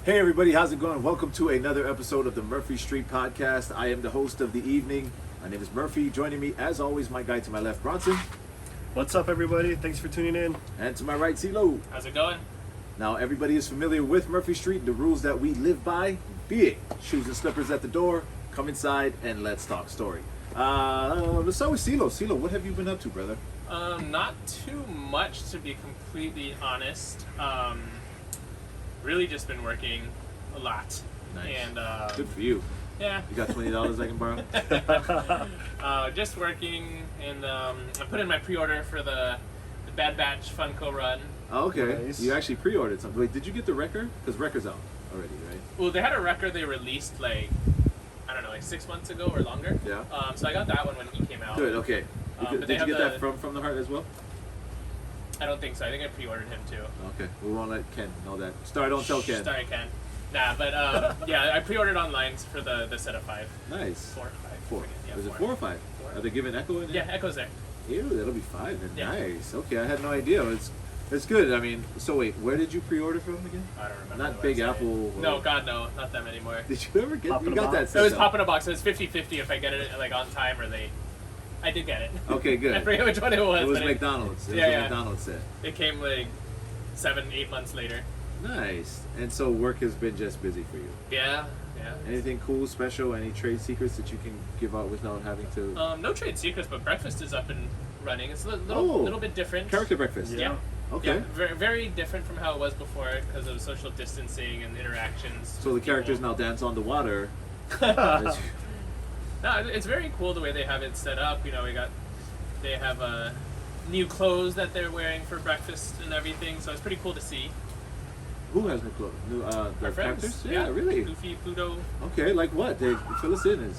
Hey everybody, how's it going? Welcome to another episode of the Murphy Street Podcast. I am the host of the evening. My name is Murphy. Joining me, as always, my guy to my left, Bronson. What's up, everybody? Thanks for tuning in. And to my right, CeeLo. How's it going? Now, everybody is familiar with Murphy Street, the rules that we live by. Be it shoes and slippers at the door, come inside, and let's talk story. Let's start with CeeLo. CeeLo, what have you been up to, brother? Not too much, to be completely honest. Really just been working a lot. Nice. And Good for you. yeah. You got $20 I can borrow? Just working, and I put in my pre-order for the Bad Batch Funko run. Oh, okay. Nice. You actually pre-ordered something. Wait, did you get the record? Because record's out already, right? Well, they had a record they released like 6 months ago or longer. Yeah. So I got that one when he came out. Good, okay. But Did they you have get that the- from the heart as well? I don't think so. I think I pre-ordered him too. Okay, we won't let Ken know that. Star, don't tell Ken. Sorry, Ken. Nah, but yeah, I pre-ordered online for the set of 5. Nice. 4 or 5. Four. Yeah, Was it 4. 4 or 5? Four. Are they giving Echo in there? Yeah, Echo's there. Ew, that'll be 5 then. Yeah. Nice. Okay, I had no idea. It's good. I mean, so wait, where did you pre-order from again? I don't remember. Not the Big website. Apple. No, God, no, not them anymore. Did you ever get? Pop You in a got that box? set It was up. pop in a box. It was 50-50 if I get it like on time or late. I did get it. Okay, good. I forget which one it was. It was but McDonald's. It was Yeah, a yeah. McDonald's set. It came like 7-8 months later. Nice. And so work has been just busy for you. Yeah, yeah. Anything cool, special, any trade secrets that you can give out without having to? No trade secrets, but breakfast is up and running. It's a Oh. little bit different. Character breakfast. Yeah. Yeah. Okay. Yeah, very, very different from how it was before because of social distancing and interactions. So the with characters people. now dance on the water. No, it's very cool the way they have it set up. You know, they have new clothes that they're wearing for breakfast and everything, so it's pretty cool to see. Who has new clothes? New the Our friends, characters? Yeah, really. Goofy, Pluto. Okay, like what? They fill us in.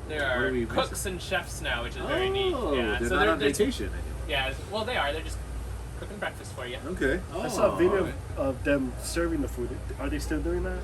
There what are we cooks missing? and chefs now, which is very neat. Oh, Yeah, they're so not on they're vacation anymore. Yeah, well they are. They're just cooking breakfast for you. Okay. I saw a video alright. of them serving the food. Are they still doing that?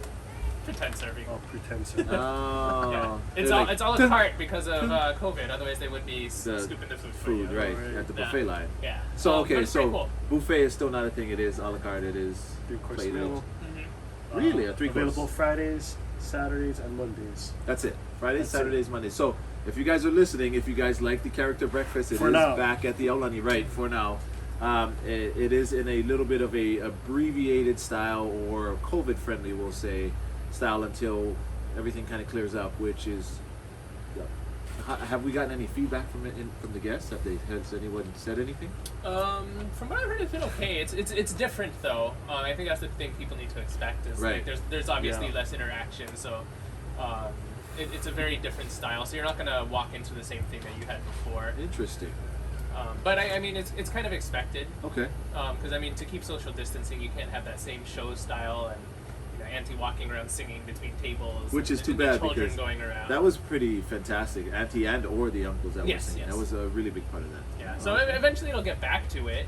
Pretend serving. Oh, pretend serving. Oh. Yeah. They're It's all like, it's all a cart because of COVID. Otherwise, they would be The scooping the food for food, you. right, Right. at the Yeah. buffet line. Yeah. So, But okay, it's pretty so cool. buffet is still not a thing. It is a la carte. It is 3-course plated. meal. Mhm. Really? A 3-course? Available Fridays, Saturdays, and Mondays. That's it. Fridays, That's Saturdays, Mondays. So, if you guys are listening, if you guys like the character breakfast, it is For now. back at the Aulani, right, for now. It is in a little bit of a abbreviated style, or COVID-friendly, we'll say, style until everything kind of clears up, which is... have we gotten any feedback from from the guests? Has anyone said anything? From what I've heard, it's been okay. It's different though. I think that's the thing people need to expect is Right. like there's obviously Yeah. less interaction, so it's a very different style. So you're not gonna walk into the same thing that you had before. Interesting. But I mean, it's kind of expected Okay. because I mean, to keep social distancing, you can't have that same show style and Auntie walking around singing between tables, Which is and too the bad children because going around. that was pretty fantastic. Auntie or the uncles that were Yes, singing. yes. That was a really big part of that. Yeah. So eventually it'll get back to it.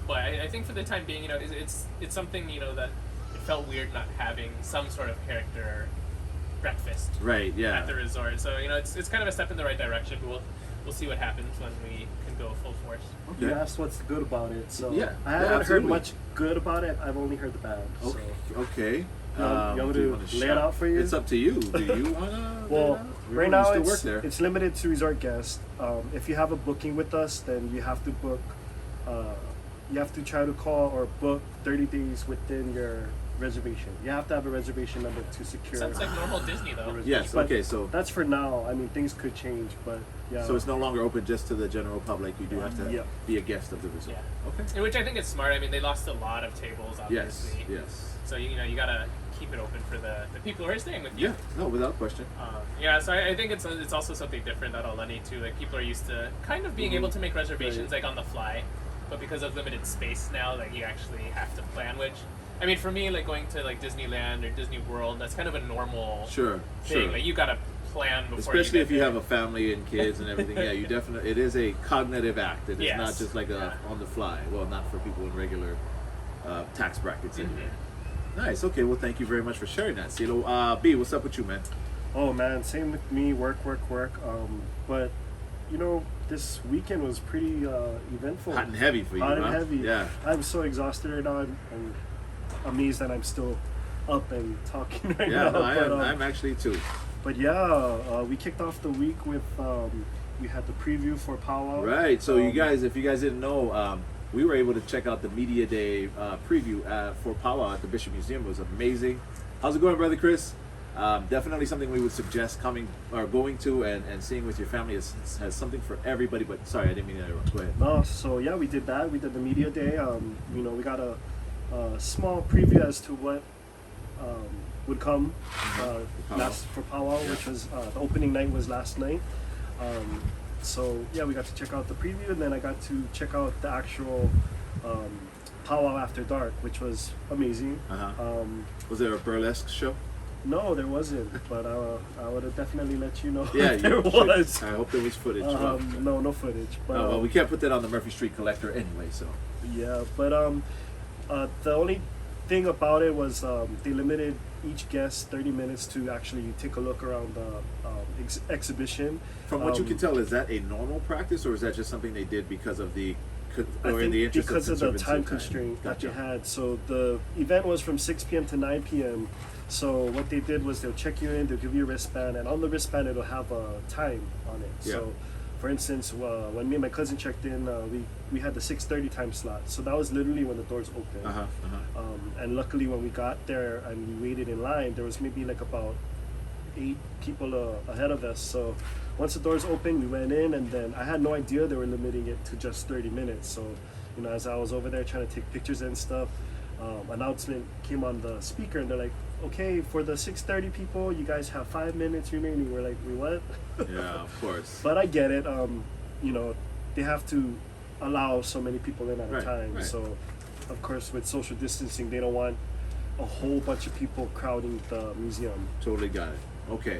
But I think for the time being, it's something that it felt weird not having some sort of character breakfast Right. Yeah. at the resort. So it's kind of a step in the right direction. But we'll see what happens when we can go full force. You Okay. asked what's good about it, so Yeah, I yeah, haven't heard absolutely. much good about it. I've only heard the bad. So. Okay. You want me do you to wanna lay it shout? out for you? It's up to you. Do you wanna? Well, right now still work there. it's limited to resort guests. If you have a booking with us, then you have to book. You have to try to call or book 30 days within your reservation. You have to have a reservation number to secure. Sounds like normal Disney though. Yes. But Okay. So that's for now. I mean, things could change, but yeah. so it's no longer open just to the general public. You do have to Yeah. be a guest of the resort. Yeah. Okay. Which I think is smart. I mean, they lost a lot of tables, Yes. obviously. Yes. So you gotta keep it open for the people who are staying with you. Yeah. No, without question. Yeah, so I think it's also something different at Aulani too. Like people are used to kind of being able to make reservations like on the fly, but because of limited space now, like you actually have to plan. Which, I mean, for me, like going to like Disneyland or Disney World, that's kind of a normal Sure. thing. Sure. Like you gotta plan before. Especially you if you have a family and kids and everything. Yeah, you definitely. It is a cognitive act. It is Yes. not just like Yeah. on the fly. Well, not for people in regular tax brackets anyway. Mhm. Nice. Okay. Well, thank you very much for sharing that, CeeLo. B, what's up with you, man? Oh man, same with me. Work. But this weekend was pretty eventful. Hot and heavy for you, Hot huh? and heavy. Yeah. I'm so exhausted right now. I'm amazed that I'm still up and talking right Yeah, now. no, but, I'm actually too. but yeah, we kicked off the week with we had the preview for Powwow. Right. So you guys, if you guys didn't know, we were able to check out the media day preview for Powwow at the Bishop Museum. It was amazing. How's it going, brother Chris? Definitely something we would suggest coming or going to and seeing with your family. Has something for everybody. But sorry, I didn't mean to interrupt. Go ahead. No, so yeah, we did that. We did the media day. You know, we got a small preview as to what would come last for Powwow, Yeah. which was the opening night was last night. So yeah, we got to check out the preview, and then I got to check out the actual Powwow After Dark, which was amazing. Was there a burlesque show? No, there wasn't, but I would have definitely let you know Yeah, if there you was. should. I hope there was footage. No footage. But well, we can't put that on the Murphy Street Collector anyway. So yeah, but the only thing about it was they limited each guest 30 minutes to actually take a look around the exhibition. from what you can tell, is that a normal practice, or is that just something they did because of the I or in think the interest because of the conservancy time of constraint that you Gotcha. had. So the event was from 6 p.m. to 9 p.m. So what they did was they'll check you in, they'll give you a wristband, and on the wristband it'll have a time on it. Yeah. So, for instance, when me and my cousin checked in, we had the 6:30 time slot. So that was literally when the doors opened. And luckily, when we got there and we waited in line, there was maybe like about 8 people ahead of us. So once the doors opened, we went in, and then I had no idea they were limiting it to just 30 minutes. So, you know, as I was over there trying to take pictures and stuff, announcement came on the speaker, and they're like, "Okay, for the 6:30 people, you guys have 5 minutes remaining." We're like, "Wait, what?" Yeah, of course. But I get it. You know, they have to allow so many people in at a Right, time. right. So, of course, with social distancing, they don't want a whole bunch of people crowding the museum. Totally got it. Okay.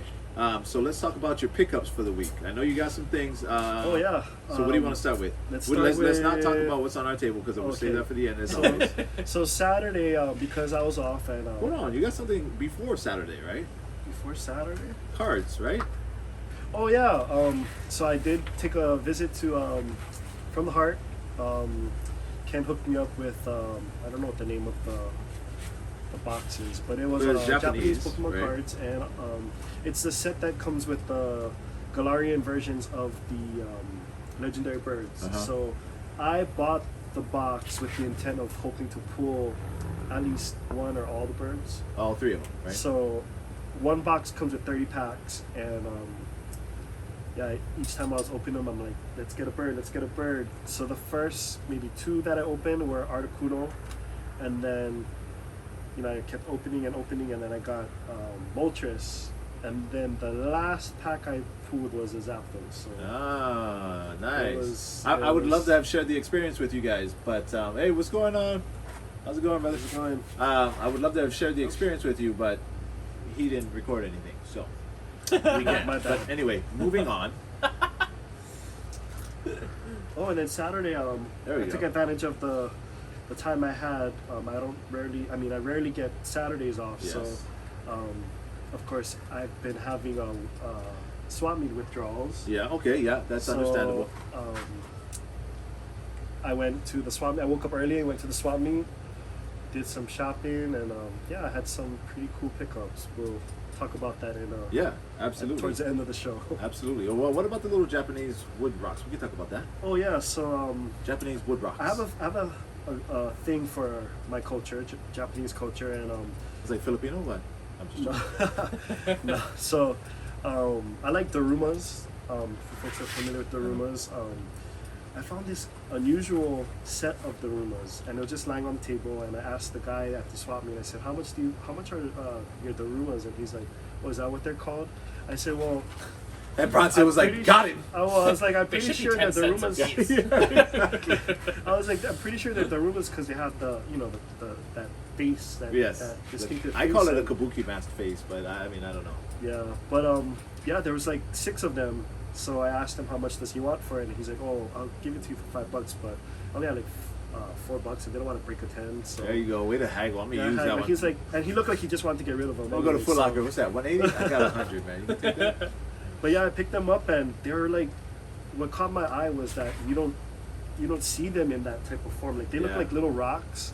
So let's talk about your pickups for the week. I know you got some things. Oh yeah. So what do you want to start with? let's Well, start let's not talk with- about what's on our table because we'll save Okay. that for the end. As So, always. so Saturday, because I was off and Hold on, you got something before Saturday, right? before Saturday. Cards, right? Oh yeah. So I did take a visit to From the Heart. Ken hooked me up with I don't know what the name of the box is, but it was But it's Japanese Japanese, Pokemon right? cards, and it's the set that comes with the Galarian versions of the legendary birds. Uh-huh. So I bought the box with the intent of hoping to pull at least one or all the birds. All three of them, right? So one box comes with 30 packs, and yeah, each time I was opening them, I'm like, let's get a bird, let's get a bird. So the first maybe 2 that I opened were Articuno, and then, you know, I kept opening, and then I got Moltres, and then the last pack I pulled was a Zapdos. So Ah, nice. was- I it would love was- to have shared the experience with you guys, but hey, what's going on? How's it going, brother? it's going. I would love to have shared the experience with you, but he didn't record anything, so we can't. My bad. But anyway, moving on. Oh, and then Saturday, There we I took go. advantage of the time I had. I rarely get Saturdays off. Yes. So, of course, I've been having swap meet withdrawals. Yeah. Okay. Yeah, that's So, understandable. I went to the swap meet. I woke up early. I went to the swap meet, did some shopping, and yeah, I had some pretty cool pickups. We'll talk about that in Yeah, absolutely. towards the end of the show. Absolutely. Well, what about the little Japanese wood rocks? We can talk about that. Oh yeah, so Japanese wood rocks. I have a thing for my culture, Japanese culture, and It's like Filipino. What? I'm just. no. So I like darumas. For folks that are familiar with darumas, I found this unusual set of darumas, and it was just lying on the table. And I asked the guy at the swap meet. I said, "How much are your darumas?" And he's like, "Oh, is that what they're called?" I said, "Well." And Bronson was like, pretty "Got su- it." I was like, I'm They pretty should be sure 10 that the cents a Rumas. piece. I was like, I'm pretty sure that the Rumas because they have the that face that Yes. that distinctive. I call face it a and- kabuki mask face, but I mean, I don't know. Yeah, but yeah, there was like 6 of them. So I asked him how much does he want for it, and he's like, "Oh, I'll give it to you for $5, but I only had like $4, and they don't want to break a 10." So There you go. Way to haggle. I'm gonna yeah, use that but one. he's like, and he looked like he just wanted to get rid of them. I'll go to anyway, Foot so- Locker. What's that? 180? I got 100, man. You can take that. But yeah, I picked them up, and they were like, what caught my eye was that you don't see them in that type of form. Like they look Yeah. like little rocks.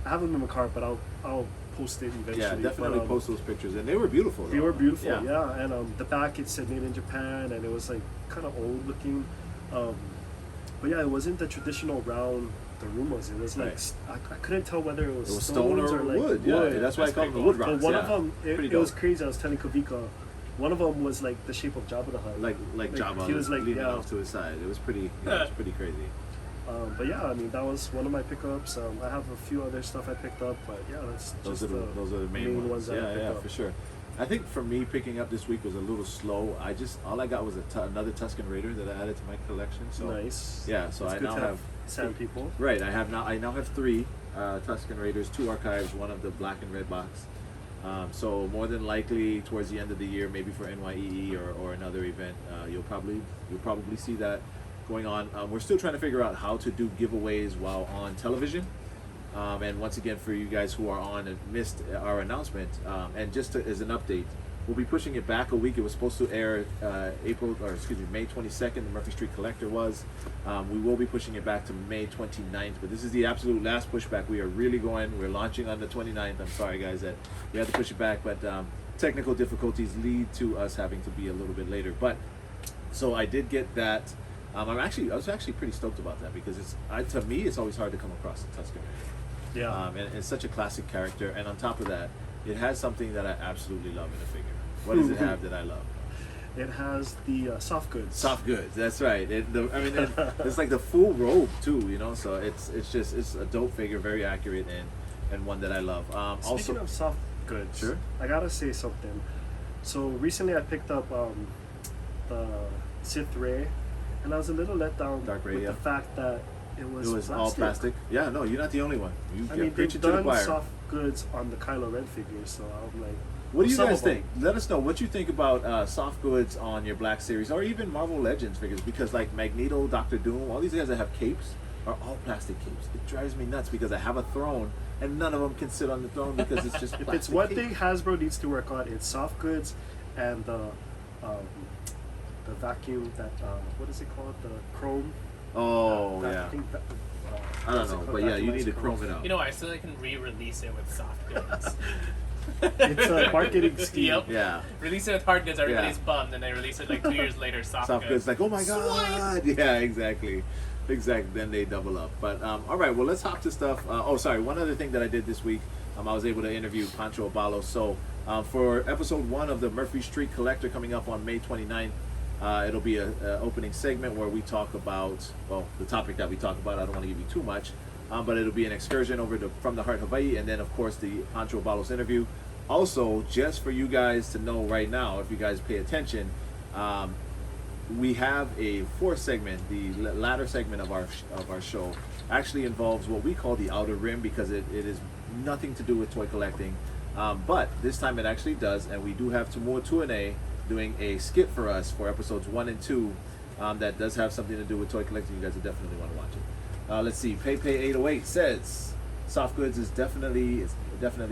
I have them in my car, but I'll post it eventually. Yeah, definitely but, post those pictures, and they were beautiful. They though. were beautiful, yeah. And the back it said made in Japan, and it was like kind of old looking. But yeah, it wasn't the traditional round the room was. It was like Right. I couldn't tell whether it was, It was stone or like wood. Yeah, that's why I That's call them the pretty wood cool. rocks. But one yeah. of them, Pretty it was dope. crazy. I was telling Kavika, one of them was like the shape of Jabba the Hutt. Like Java, He was like, leaning yeah. off to his side. It was pretty, it was pretty crazy. But yeah, I mean that was one of my pickups. I have a few other stuff I picked up, but yeah, that's Those just are the main ones. that I Yeah, picked yeah, up. for sure. I think for me, picking up this week was a little slow. All I got was another Tusken Raider that I added to my collection. So Nice. yeah, so It's I good now to have sand people. right. I now have 3 Tusken Raiders, 2 archives, one of the black and red box. So more than likely towards the end of the year, maybe for NYEE or another event, you'll probably see that going on. We're still trying to figure out how to do giveaways while on television. And once again, for you guys who are on and missed our announcement, and just as an update, we'll be pushing it back a week. It was supposed to air May 22nd. The Murphy Street Collector was. We will be pushing it back to May 29th, but this is the absolute last pushback. We are really going. We're launching on the 29th. I'm sorry, guys, that we had to push it back, but technical difficulties lead to us having to be a little bit later. But so I did get that. I was actually pretty stoked about that because to me it's always hard to come across a Tusken Raider. Yeah. And it's such a classic character, and on top of that, it has something that I absolutely love in a figure. What does it have that I love? It has the soft goods. Soft goods. That's right. It's like the full robe too, you know. So it's a dope figure, very accurate, and one that I love. Speaking of soft goods, Sure. I gotta say something. So recently I picked up the Sith Ray, and I was a little let down Dark Ray, with yeah. the fact that it was all plastic. Yeah, no, you're not the only one. I mean, preaching they've to the done choir. soft goods on the Kylo Ren figure, so I'm like, What do you some guys of them. think? Let us know what you think about soft goods on your Black Series or even Marvel Legends figures, because like Magneto, Doctor Doom, all these guys that have capes are all plastic capes. It drives me nuts because I have a throne and none of them can sit on the throne because it's just If plastic it's one cape. thing Hasbro needs to work on, it's soft goods and the vacuum that what is it called? The chrome. Oh that yeah. thing that, I don't what's it know, called? but yeah, you need to Vacuumized chrome it out. You know, I still can re-release it with soft goods. It's a marketing scheme. Yep. Yeah. Release it with hard goods, everybody's Yeah. bummed, and they release it like 2 years later, soft, Soft goods like, oh my god. Yeah, exactly. Then they double up. But all right, well, let's hop to stuff. One other thing that I did this week, I was able to interview Pancho Abalo. So for episode 1 of the Murphy Street Collector coming up on May 29th, it'll be a opening segment where we talk about, well, the topic that we talk about. I don't want to give you too much, but it'll be an excursion over to From the Heart Hawaii, and then of course the Pancho Abalos interview. Also, just for you guys to know right now, if you guys pay attention, we have a 4th segment. The latter segment of our show actually involves what we call the outer rim, because it is nothing to do with toy collecting, but this time it actually does, and we do have Tamua Tuane doing a skit for us for episodes 1 and 2 that does have something to do with toy collecting. You guys will definitely want to watch it. Let's see. PayPay808 says soft goods definitely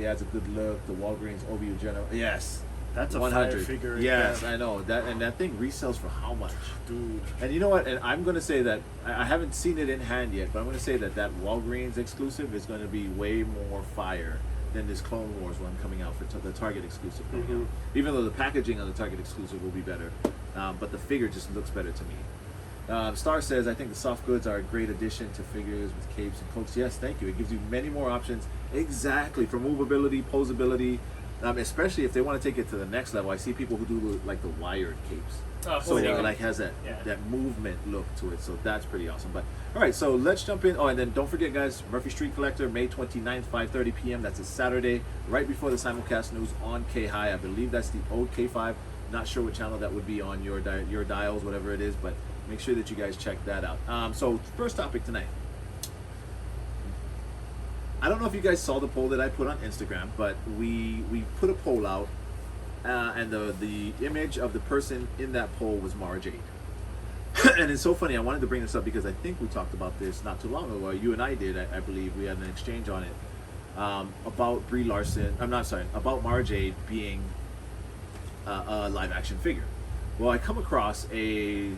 adds a good look. The Walgreens OBU General, yes, That's a 100 fire figure. right Yes, there. I know that, and that thing resells for how much? Dude. And you know what? And I'm going to say that I haven't seen it in hand yet, but I'm going to say that Walgreens exclusive is going to be way more fire than this Clone Wars one coming out for the Target exclusive coming out. Even though the packaging on the Target exclusive will be better, but the figure just looks better to me. Star says, I think the soft goods are a great addition to figures with capes and cloaks. Yes, thank you. It gives you many more options. Exactly. For movability, posability, especially if they want to take it to the next level. I see people who do like the wired capes. Oh, So yeah. it like has that Yeah. that movement look to it. So that's pretty awesome. But all right, so let's jump in. Oh, and then don't forget, guys, Murphy Street Collector, May 29th, 5:30 p.m. That's a Saturday, right before the simulcast news on K-High. I believe that's the old K5. Not sure what channel that would be on your dials, whatever it is, but make sure that you guys check that out. So first topic tonight. I don't know if you guys saw the poll that I put on Instagram, but we put a poll out, and the image of the person in that poll was Mara Jade. And it's so funny. I wanted to bring this up because I think we talked about this not too long ago. You and I did, I believe. We had an exchange on it about Brie Larson. I'm not sorry, about Mara Jade being a live action figure. Well, I come across a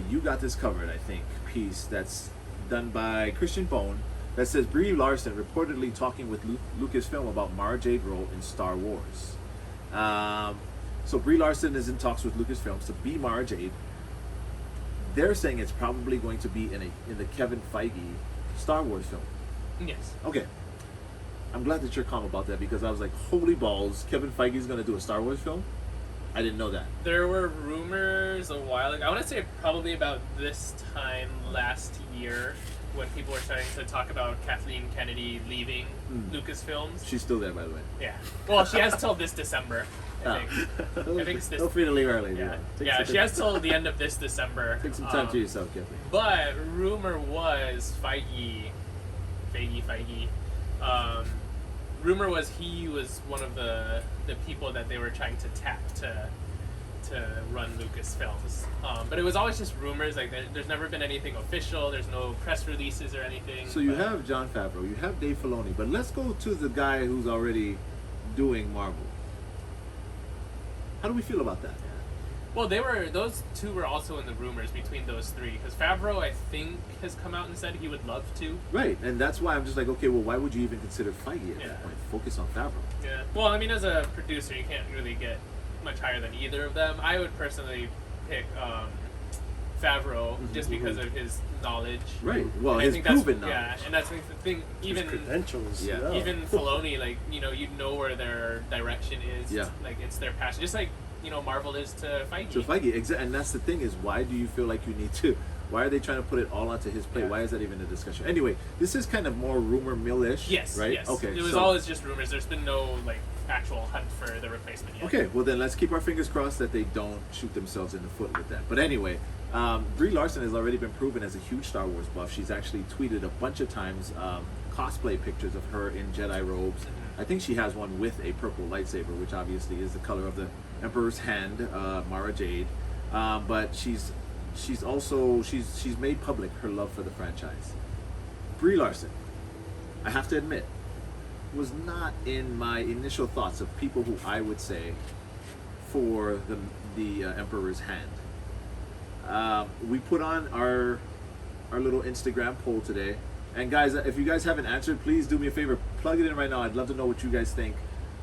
You Got This Covered, I think, piece that's done by Christian Bone. that says Brie Larson reportedly talking with Lucasfilm about Mara Jade role in Star Wars. So Brie Larson is in talks with Lucasfilm to be Mara Jade. They're saying it's probably going to be in the Kevin Feige Star Wars film. Yes. Okay. I'm glad that you're calm about that because I was like, holy balls, Kevin Feige's going to do a Star Wars film? I didn't know that. There were rumors a while ago. I want to say probably about this time last year when people were starting to talk about Kathleen Kennedy leaving Lucasfilms. She's still there, by the way. Yeah. Well, she has till this December, I think. I think it's this. Feel free to leave early. Yeah, Take she has till the end of this December. Take some time to yourself, Kathleen. But rumor was Feige. Rumor was he was one of the people that they were trying to tap to run Lucasfilms. But it was always just rumors. Like there's never been anything official. There's no press releases or anything. So you have Jon Favreau, you have Dave Filoni, but let's go to the guy who's already doing Marvel. How do we feel about that? Well, those two were also in the rumors between those three because Favreau, I think, has come out and said he would love to. Right, and that's why I'm just like, okay, well, why would you even consider Feige at that point? Focus on Favreau. Yeah. Well, I mean, as a producer, you can't really get much higher than either of them. I would personally pick Favreau just because of his knowledge. Right. Well, and his proven knowledge. Yeah, and that's the thing. Even His credentials. Yeah. even Filoni, like you know where their direction is. Yeah. Like it's their passion, just like Marvel is to Feige. So Feige, and that's the thing is, why do you feel like you need to? Why are they trying to put it all onto his plate? Yeah. Why is that even a discussion? Anyway, this is kind of more rumor mill-ish. Yes. Right. Yes. Okay. It was always just rumors. There's been no actual hunt for the replacement yet. Okay, well then let's keep our fingers crossed that they don't shoot themselves in the foot with that. But anyway, Brie Larson has already been proven as a huge Star Wars buff. She's actually tweeted a bunch of times cosplay pictures of her in Jedi robes. I think she has one with a purple lightsaber, which obviously is the color of the Emperor's hand, Mara Jade. But she's made public her love for the franchise. Brie Larson, I have to admit, was not in my initial thoughts of people who I would say for the Emperor's hand. We put on our little Instagram poll today, and guys, if you guys haven't answered, please do me a favor, plug it in right now. I'd love to know what you guys think,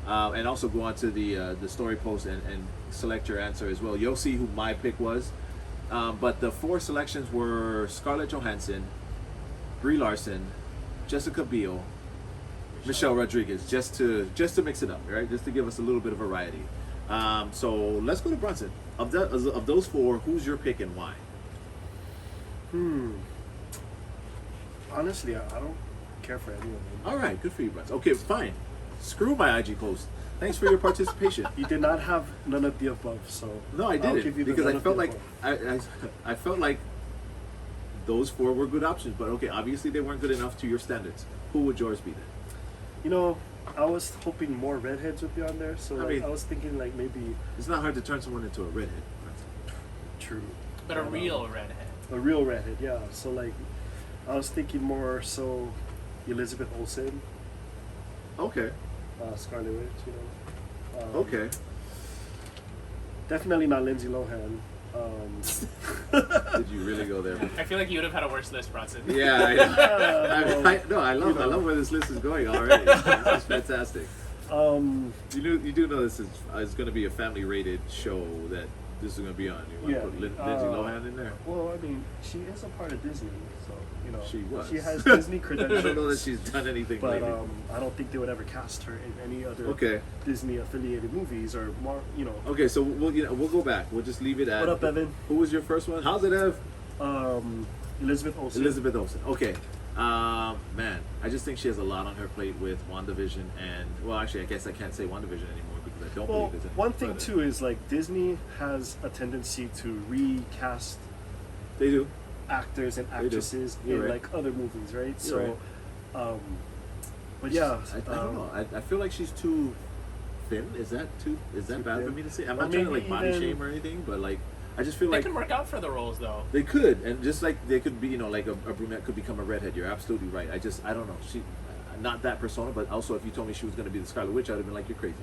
and also go on to the story post and select your answer as well. You'll see who my pick was, but the 4 selections were Scarlett Johansson, Brie Larson, Jessica Biel, Michelle Rodriguez, just to mix it up, right? Just to give us a little bit of variety. So let's go to Brunson. Of those 4, who's your pick and why? Honestly, I don't care for any of them. All right, good for you, Brunson. Okay, fine. Screw my IG post. Thanks for your participation. You did not have none of the above, so No, I I'll didn't give you the because none I of felt the like above. I felt like those 4 were good options, but okay, obviously they weren't good enough to your standards. Who would yours be then? I was hoping more redheads would be on there, so I mean- I was thinking like maybe It's not hard to turn someone into a redhead, Brunson. true, But a real redhead. a real redhead, yeah. So like, I was thinking more so Elizabeth Olsen, Okay. Scarlet Witch, Okay. Definitely not Lindsay Lohan. Did you really go there? I feel like you would have had a worse list, Bronson. Yeah, I love where this list is going already. This is fantastic. You do know this is going to be a family rated show that this is going to be on. You want Yeah, to put Lindsay Lohan in there? Well, I mean, she is a part of Disney, so She was. She has Disney I credentials. don't know that she's done anything But lately. I don't think they would ever cast her in any other Okay. Disney affiliated movies or more. Okay, so we'll go back. We'll just leave it at. What up, Evan? Who was your first one? How's it, Ev? Elizabeth Olsen. Elizabeth Olsen. Okay. Man, I just think she has a lot on her plate with WandaVision and actually I guess I can't say WandaVision anymore because I don't Well, believe it's one thing too is like Disney has a tendency to recast They do. actors and They do. actresses You're in right. like other movies, right? You're So, but yeah, I don't know. I feel like she's too thin. Is that Too bad for thin? me to say? I'm Or not trying to maybe like body even- shame or anything, but like I just feel They like can work out for the roles, though. they could, and just like they could be, like a brunette could become a redhead. You're absolutely right. I don't know. She, not that persona, but also if you told me she was going to be the Scarlet Witch, I'd have been like, you're crazy.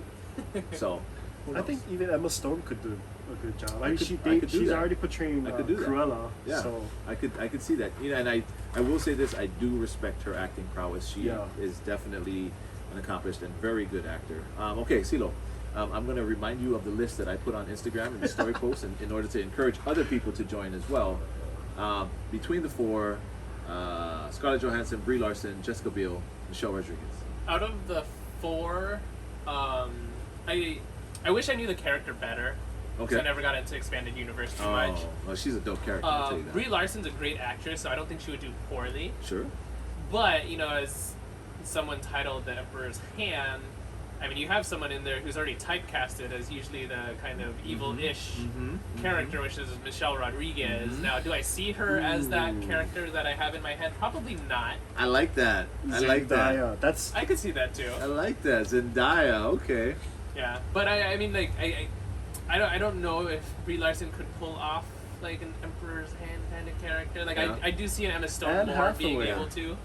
So, Who I knows? think even Emma Stone could do a good job. I could- She I could do she's that. already portraying I could do that. Cruella. Yeah, So I could see that. You know, and I will say this: I do respect her acting prowess. She Yeah. is definitely an accomplished and very good actor. Okay, Silo, I'm going to remind you of the list that I put on Instagram in the story post, in order to encourage other people to join as well. Between the four, Scarlett Johansson, Brie Larson, Jessica Biel, Michelle Rodriguez. Out of the four, I wish I knew the character better. 'Cause Okay. I never got into expanded universe too Oh, much. well, she's a dope character. I'll tell you that. Brie Larson's a great actress, so I don't think she would do poorly. Sure. But you know, as someone titled The Emperor's Hand, I mean, you have someone in there who's already typecasted as usually the kind of evil-ish character, which is Michelle Rodriguez. Now, do I see her as that character that I have in my head? Probably not. I like that. I like that. Zendaya, That's I could see that too. I like that. Zendaya. Okay. Yeah, but I mean, like, I don't know if Brie Larson could pull off like an Emperor's Hand kind of character. Like, Yeah. I do see an Emma Stone Anne more being Hathaway. able to.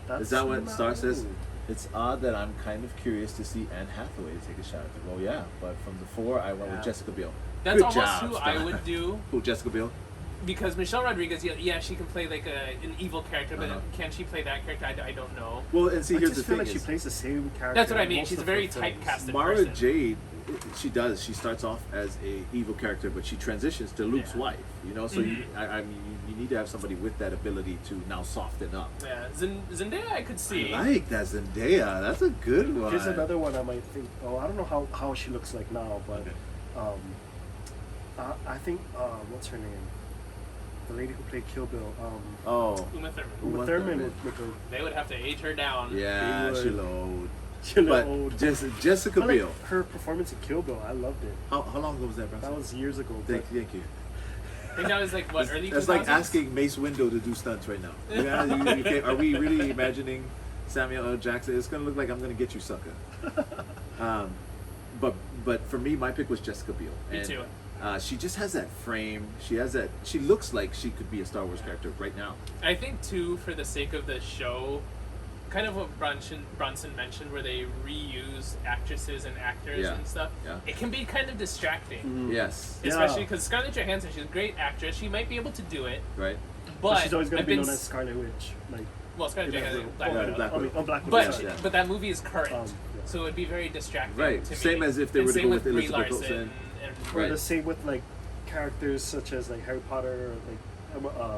that's Is that what not- Star says? It's odd that I'm kind of curious to see Anne Hathaway take a shot at it. Well, yeah, but from the four, I went Yeah. with Jessica Biel. That's Good almost job, who Star. I would do. Who, Jessica Biel? Because Michelle Rodriguez, yeah, she can play like an evil character, but Uh-huh. can she play that character? I don't know. Well, and see, I here's just the feel thing like she is, plays the same character. That's what I in mean. most She's a of very her films. typecasted Mara person. Jade, she does. She starts off as a evil character, but she transitions to Luke's Yeah. wife. You know, so I mean, you need to have somebody with that ability to now soften up. Yeah, Zendaya I could see. I like that Zendaya. That's a good one. Here's another one I might think. Oh, I don't know how she looks like now, but I think what's her name? The lady who played Kill Bill. Oh, Uma Thurman. Uma Uma Thurman Thurman. would go. They would have to age her down. yeah, They she would. low. She looked But old. Jessica But, like, Biel. her performance in Kill Bill, I loved it. How long ago was that, bro? That was years ago. Thank you. I think that was like what early. That's like 2000s? asking Mace Windu to do stunts right now. Yeah, you can't, are we really imagining Samuel L. Jackson? It's gonna look like I'm gonna get you, sucker. But for me, my pick was Jessica Biel. Me And, too. she just has that frame. She has that. She looks like she could be a Star Wars character right now. I think too, for the sake of the show, kind of what Bronson mentioned, where they reuse actresses and actors Yeah. and stuff. Yeah. It can be kind of distracting, Yes. especially because Scarlett Johansson, she's a great actress. She might be able to do it, Right. but she's always gonna I've be been known as Scarlet Witch. Like, well, Scarlett in that Johansson, role. Black Oh, Widow. Black Widow. Black Widow. But sorry. yeah. but that movie is current, Yeah. so it'd be very distracting. Right. To Same me. as if they And were to same go with Brie Elizabeth Larson Olsen. and Or Right. the same with like characters such as like Harry Potter, or like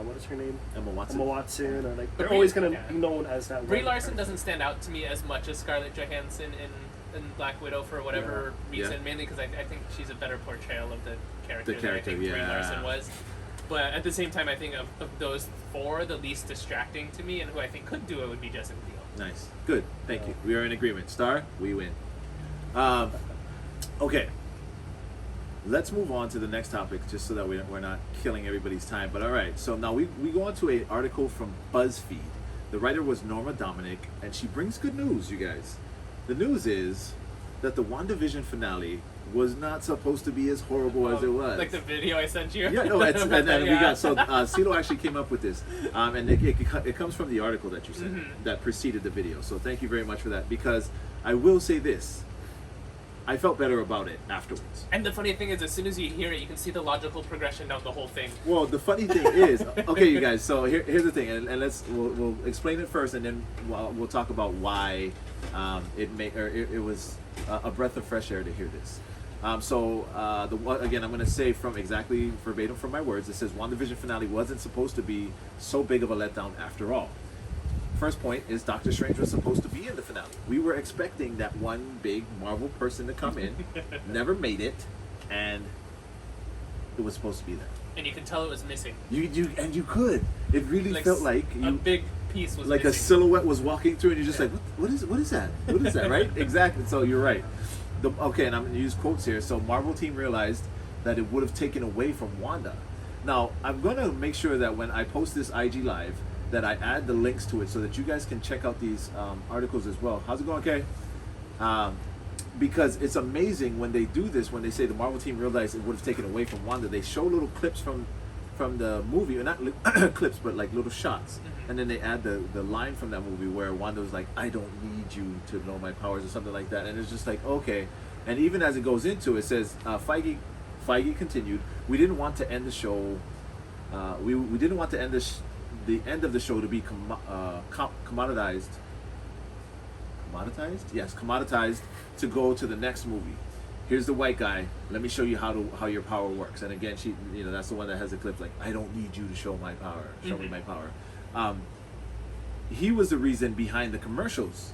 what is her name? Emma Watson. Emma Watson, or like But they're Brie- always gonna yeah. be known as that. Brie one Larson character. doesn't stand out to me as much as Scarlett Johansson in Black Widow for whatever Yeah. reason, mainly because I think she's a better portrayal of the character, The character, than I think Brie yeah. Larson was. But at the same time, I think of those four, the least distracting to me and who I think could do it would be Jessica Biel. Nice. Good. Thank Yeah. you. We are in agreement. Star, we win. Okay. Let's move on to the next topic, just so that we're not killing everybody's time. But all right. So now we go on to an article from BuzzFeed. The writer was Norma Dominic, and she brings good news, you guys. The news is that the WandaVision finale was not supposed to be as horrible as it was. Like the video I sent you. Yeah, no, and we Yeah. got so CeeLo actually came up with this, and it comes from the article that you sent Mm-hmm. that preceded the video. So thank you very much for that, because I will say this, I felt better about it afterwards. And the funny thing is, as soon as you hear it, you can see the logical progression down the whole thing. Well, the funny thing is, okay, you guys. So here's the thing, and we'll explain it first, and then we'll talk about why it was a breath of fresh air to hear this. Again, I'm going to say from exactly verbatim from my words. It says WandaVision finale wasn't supposed to be so big of a letdown after all. First point is Doctor Strange was supposed to be in the finale. We were expecting that one big Marvel person to come in, never made it, and it was supposed to be there. And you can tell it was missing. You could. It really felt like a big piece was like a missing. silhouette was walking through, and you're just like, what is that? What is that? Right? Exactly. So you're right. Okay, and I'm going to use quotes here. So Marvel team realized that it would have taken away from Wanda. Now I'm going to make sure that when I post this IG live, that I add the links to it so that you guys can check out these articles as well. How's it going, Kay? Because it's amazing when they do this, when they say the Marvel team realized it would have taken away from Wanda. They show little clips from the movie, or not clips, but like little shots. And then they add the line from that movie where Wanda was like, I don't need you to know my powers, or something like that. And it's just like, okay, And even as it goes into it, says Feige continued, we didn't want to end the show. We didn't want to end the end of the show to be commoditized. Commoditized? Yes, commoditized to go to the next movie. Here's the white guy. Let me show you how your power works. And again, she, that's the one that has the clip like, I don't need you to show my power. Show me my power. He was the reason behind the commercials.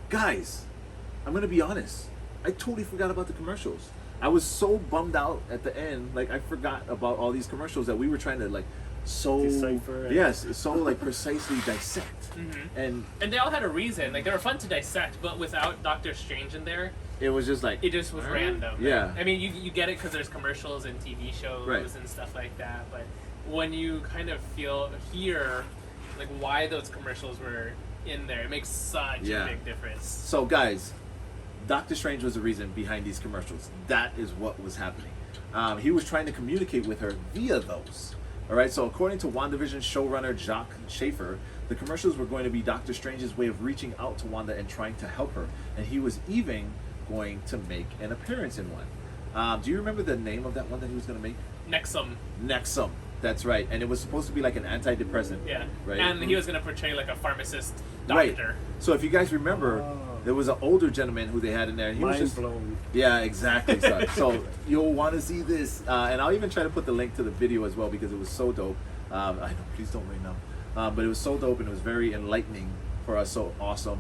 Guys, I'm gonna be honest. I totally forgot about the commercials. I was so bummed out at the end. Like I forgot about all these commercials that we were trying to like decipher. Yes, so like precisely dissect. And they all had a reason. Like they were fun to dissect, but without Doctor Strange in there, it was just like it just was random. Yeah. I mean, you get it because there's commercials and TV shows and stuff like that. But when you kind of hear like why those commercials were in there, it makes such a big difference. So guys, Doctor Strange was the reason behind these commercials. That is what was happening. He was trying to communicate with her via those. All right. So according to WandaVision showrunner Jacques Schaefer, the commercials were going to be Doctor Strange's way of reaching out to Wanda and trying to help her, and he was even going to make an appearance in one. Do you remember the name of that one that he was going to make? Nexum. That's right. And it was supposed to be like an antidepressant. Yeah. Right. And he was going to portray like a pharmacist doctor. Right. So if you guys remember, there was an older gentleman who they had in there. And he was just blown. Yeah, exactly. So you'll want to see this, and I'll even try to put the link to the video as well because it was so dope. I know, please don't right now. But it was so dope and it was very enlightening for us. So awesome.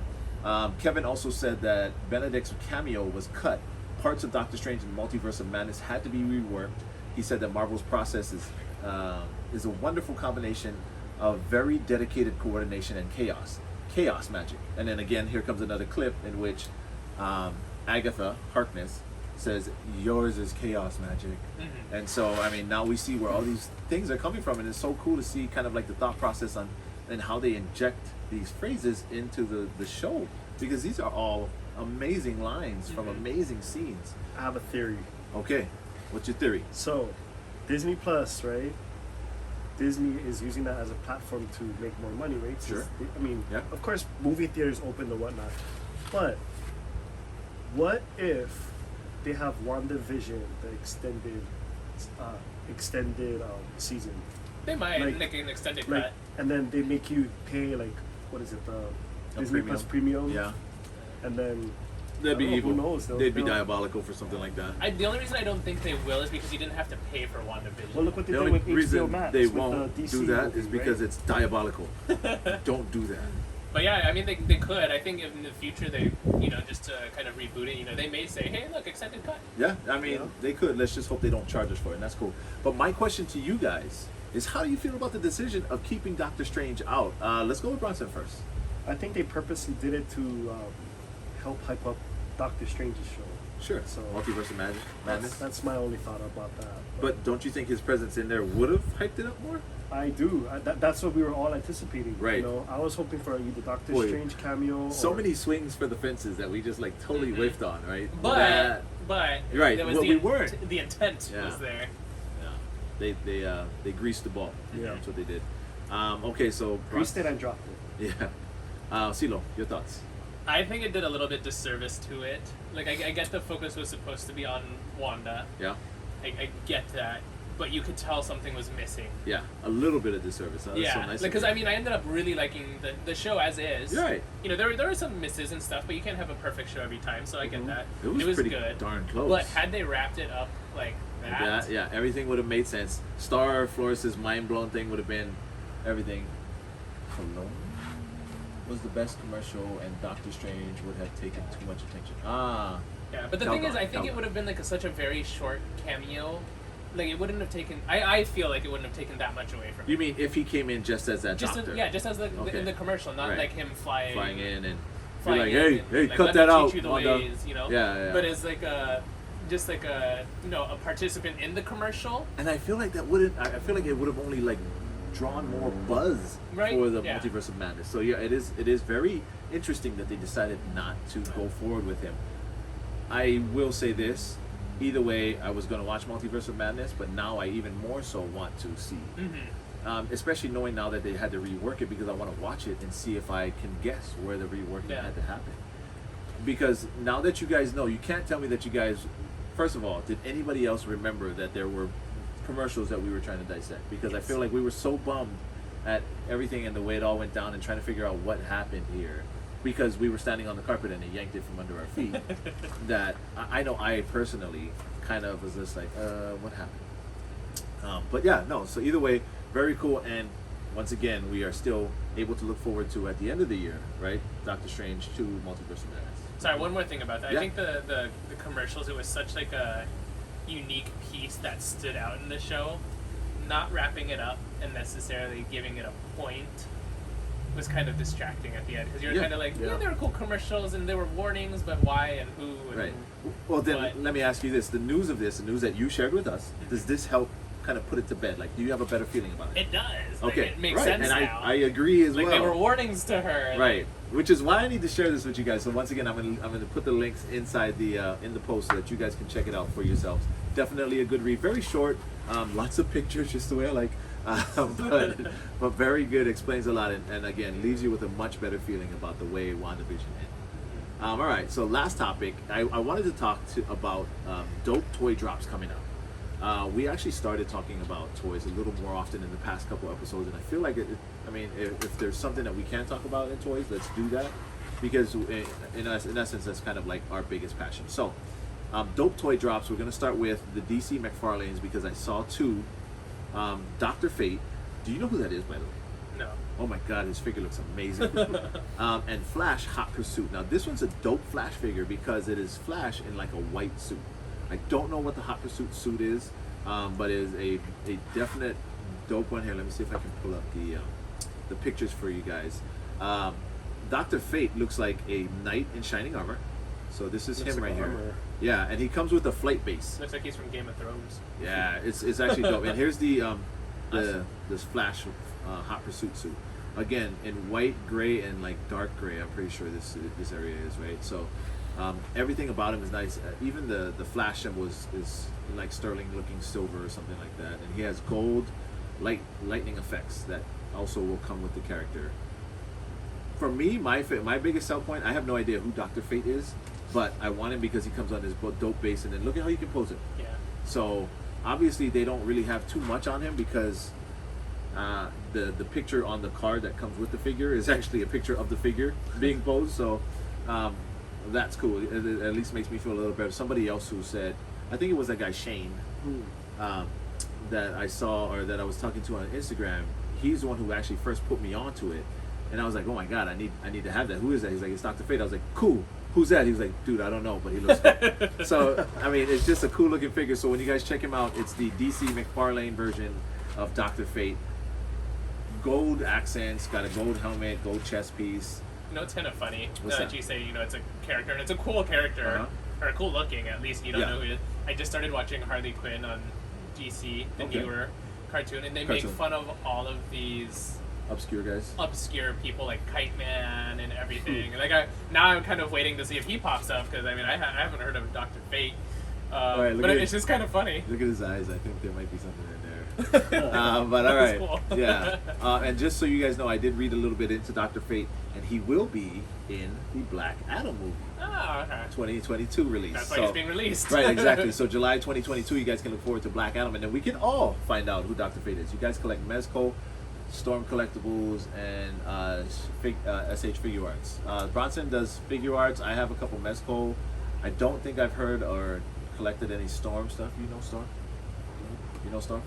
Kevin also said that Benedict's cameo was cut. Parts of Doctor Strange and Multiverse of Madness had to be reworked. He said that Marvel's process is a wonderful combination of very dedicated coordination and chaos magic. And then again, here comes another clip in which Agatha Harkness says, yours is chaos magic. And so, I mean, now we see where all these things are coming from, and it's so cool to see kind of like the thought process on and how they inject these phrases into the show, because these are all amazing lines from amazing scenes. I have a theory. Okay, what's your theory? So, Disney Plus, right? Disney is using that as a platform to make more money, right? Sure. I mean, Yeah. of course, movie theaters open and whatnot. But what if they have WandaVision, the extended season? They might Like- make an extended Like, cut. and then they make you pay like, what is it, the Disney premium. Plus Premium? Yeah, And then that'd be I don't know, evil. who knows? They'd be They'll- diabolical for something like that. The only reason I don't think they will is because you didn't have to pay for WandaVision. Well, look what they The did only with HBO reason Max. they with won't the DC do that movie, is because right? it's diabolical. Don't do that. But yeah, I mean, they could. I think in the future, they, just to kind of reboot it, they may say, hey, look, extended cut. Yeah, I mean, Yeah. they could. Let's just hope they don't charge us for it, and that's cool. But my question to you guys is, how do you feel about the decision of keeping Doctor Strange out? Let's go with Bronson first. I think they purposely did it to help hype up Doctor Strange's show. Sure. So Multiverse of Madness. That's my only thought about that. But don't you think his presence in there would have hyped it up more? I do. That's what we were all anticipating. Right. I was hoping for either Doctor Boy, Strange cameo. So or, many swings for the fences that we just like totally whiffed on, right? But Right, there was well, the we weren't. The intent Yeah. was there. Yeah, they greased the ball. Yeah. That's what they did. Okay, so greased it and dropped it. Yeah. CeeLo, your thoughts? I think it did a little bit disservice to it. Like, I get the focus was supposed to be on Wanda. Yeah. I get that. But you could tell something was missing. Yeah, a little bit of disservice. That's Yeah, so nice. because of I you. mean, I ended up really liking the show as is. You're right. There are some misses and stuff, but you can't have a perfect show every time, so I get that. It was pretty good. darn close. But had they wrapped it up like that, Yeah, everything would have made sense. Star Flores' mind-blown thing would have been everything. Cologne was the best commercial, and Doctor Strange would have taken too much attention. Yeah, but the thing is, I think it would have been like such a very short cameo. Like it wouldn't have taken. I feel like it wouldn't have taken that much away from. You mean if he came in just as that just doctor? just as Okay. in the commercial, not Right. like him flying in and flying like, in hey, and, like, cut let that me out, teach you the Wanda. ways, Yeah. But as like a a participant in the commercial. And I feel like that wouldn't. I feel like it would have only like drawn more buzz Right, for the yeah. Multiverse of Madness. So yeah, it is very interesting that they decided not to go forward with him. I will say this. Either way, I was going to watch Multiverse of Madness, but now I even more so want to see. Especially knowing now that they had to rework it, because I want to watch it and see if I can guess where the reworking Yeah. had to happen. because now that you guys know, you can't tell me that you guys. First of all, did anybody else remember that there were commercials that we were trying to dissect? Because I feel like we were so bummed at everything and the way it all went down and trying to figure out what happened here, because we were standing on the carpet and it yanked it from under our feet. That I know I personally kind of was just like, what happened? But yeah, no. So either way, very cool. And once again, we are still able to look forward to at the end of the year, right? Doctor Strange 2: Multiverse of Madness. Sorry, one more thing about that. Yeah. I think the commercials, it was such like a unique piece that stood out in the show. Not wrapping it up and necessarily giving it a point was kind of distracting at the end, because you're kind of like, yeah, there were cool commercials and there were warnings, but why and who? And right. Well, then let me ask you this: the news that you shared with us, does this help kind of put it to bed? Like, do you have a better feeling about it? It does. Like, Okay, it makes right. sense And now. I agree as like, well. they were warnings to her. Right, which is why I need to share this with you guys. So once again, I'm gonna put the links inside the in the post so that you guys can check it out for yourselves. Definitely a good read. Very short, lots of pictures, just the way I like. But very good. Explains a lot, and again leaves you with a much better feeling about the way WandaVision ended. All right. So last topic, I wanted to talk about dope toy drops coming up. We actually started talking about toys a little more often in the past couple episodes, and I feel like if there's something that we can talk about in toys, let's do that, because in essence that's kind of like our biggest passion. So dope toy drops. We're gonna start with the DC Mcfarlanes, because I saw two. Dr. Fate. Do you know who that is, by the way? No. Oh my God, his figure looks amazing. And Flash Hot Pursuit. Now this one's a dope Flash figure because it is Flash in like a white suit. I don't know what the Hot Pursuit suit is, but it is a definite dope one. Here, let me see if I can pull up the pictures for you guys. Dr. Fate looks like a knight in shining armor. So this is him right here. Yeah, and he comes with a flight base. Looks like he's from Game of Thrones. Yeah, it's actually dope. And here's this Flash Hot Pursuit suit. Again, in white, gray, and like dark gray. I'm pretty sure this area is, right. So everything about him is nice. Even the Flash symbol is like sterling looking silver or something like that. And he has gold lightning effects that also will come with the character. For me, my biggest sell point, I have no idea who Dr. Fate is, but I want him because he comes on this dope base, and then look at how you can pose it. Yeah. So obviously they don't really have too much on him, because the picture on the card that comes with the figure is actually a picture of the figure being posed. So that's cool. It at least makes me feel a little better. Somebody else who said, I think it was that guy Shane, that I saw, or that I was talking to on Instagram. He's the one who actually first put me onto it, and I was like, oh my God, I need to have that. Who is that? He's like, it's Dr. Fate. I was like, cool. Who's that? He was like, dude, I don't know, but he looks cool. So, I mean, it's just a cool looking figure. So when you guys check him out, it's the DC Mcfarlane version of Dr. Fate. Gold accents, got a gold helmet, gold chest piece. You know, it's kind of funny What's that that? you say, you know, it's a character, and it's a cool character, or cool looking at least. You don't know who it is. I just started watching Harley Quinn on DC, the newer cartoon, and they make fun of all of these Obscure guys. Obscure people like Kite Man and everything. Like now I'm kind of waiting to see if he pops up, because I mean I haven't heard of Dr. Fate, but it's just kind of funny. Look at his eyes. I think there might be something in there. But all right, cool. Yeah. And just so you guys know, I did read a little bit into Dr. Fate, and he will be in the Black Adam movie. Oh, okay. 2022 release. That's why it's being released. Right, exactly. So July 2022, you guys can look forward to Black Adam, and then we can all find out who Dr. Fate is. You guys collect Mezco, Storm Collectibles, and SH Figure Arts. Bronson does figure arts. I have a couple Mezco. I don't think I've heard or collected any Storm stuff. You know Storm? You know Storm?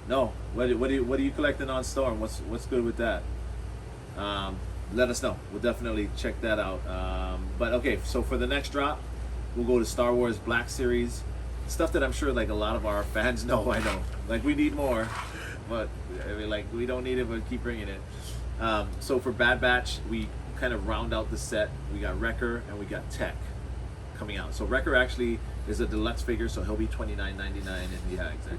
No. What are you collecting on Storm? What's good with that? Let us know. We'll definitely check that out. But okay, so for the next drop, we'll go to Star Wars Black Series. Stuff that I'm sure like a lot of our fans know. I know. Like, we need more. But I mean, like, we don't need it, but keep bringing it. So for Bad Batch, we kind of round out the set. We got Wrecker and we got Tech coming out. So Wrecker actually is a deluxe figure, so he'll be $29.99, and yeah, exactly.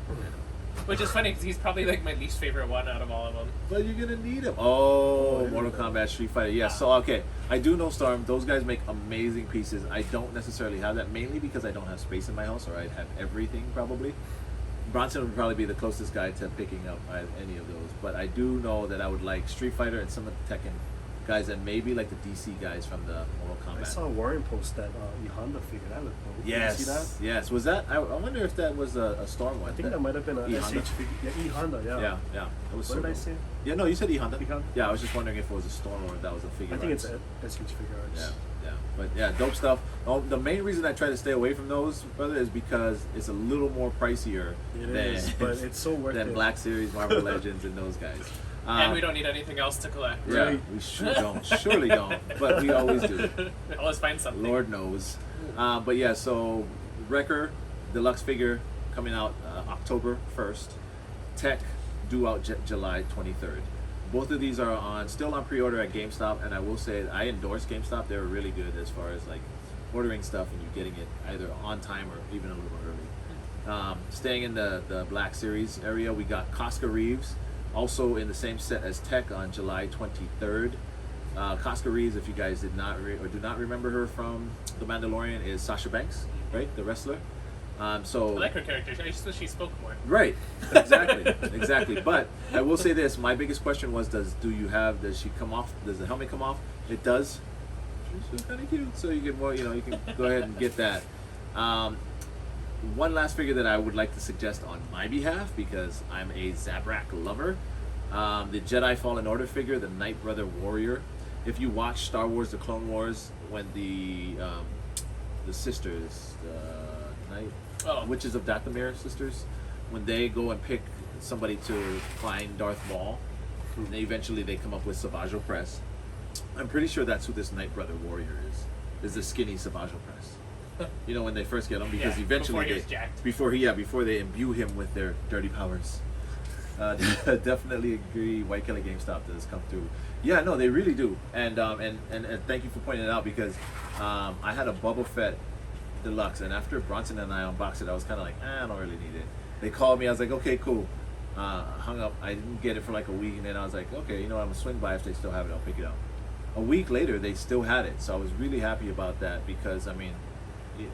Which is funny because he's probably like my least favorite one out of all of them. But you're gonna need him. Oh, Mortal Kombat, Street Fighter. Yeah. So okay, I do know Storm. Those guys make amazing pieces. I don't necessarily have that, mainly because I don't have space in my house, or I'd have everything probably. Bronson would probably be the closest guy to picking up any of those. But I do know that I would like Street Fighter and some of the Tekken guys, and maybe like the DC guys from the Mortal Kombat. I saw Warren post that Honda figure. That looked cool. Yes, Did you see that? yes. Was that? I wonder if that was a Storm one. I think that might have been a E-Honda? SH figure. Yeah, E-Honda, yeah. Yeah, yeah. It was What so did I cool. say? Yeah, no, you said E-Honda. E-Honda? Yeah, I was just wondering if it was a Storm or if that was a figure. I think arts. it's SH figure arts. Yeah, yeah. But yeah, dope stuff. The main reason I try to stay away from those, brother, is because it's a little more pricier It than, is, but it's so worth than it. Black Series, Marvel Legends, and those guys. And we don't need anything else to collect. Yeah, Right. we sure don't. Surely don't. But we always do. Always find something. Lord knows. But yeah, so Wrecker Deluxe figure coming out October 1st. Tech due out July 23rd. Both of these are still on pre-order at GameStop, and I will say I endorse GameStop. They're really good as far as like ordering stuff and you getting it either on time or even a little early. Staying in the Black Series area, we got Casca Reeves, also in the same set as Tech on July 23rd. Casca Reeves, if you guys did not or do not remember her from The Mandalorian, is Sasha Banks, right, the wrestler. So I like her character. I just wish she spoke more. right, exactly, exactly. But I will say this: my biggest question was, does she come off? Does the helmet come off? It does. She's kind of cute, so you get more. You can go ahead and get that. One last figure that I would like to suggest on my behalf, because I'm a Zabrak lover, the Jedi Fallen Order figure, the Night Brother Warrior. If you watch Star Wars: The Clone Wars, when the sisters, the Night Witches of Dathomir sisters, when they go and pick somebody to find Darth Maul, and eventually they come up with Savage Opress. I'm pretty sure that's who this Night Brother Warrior is the skinny Savage Opress. When they first get him, because Yeah, eventually before he was jacked. before they imbue him with their dirty powers. Definitely agree. White Kelly GameStop does come through. Yeah, no, they really do. And thank you for pointing it out, because I had a Boba Fett Deluxe, and after Bronson and I unboxed it, I was kind of like, I don't really need it. They called me. I was like, okay, cool. Hung up. I didn't get it for like a week, and then I was like, okay, I'm gonna swing by. If they still have it, I'll pick it up. A week later, they still had it, so I was really happy about that, because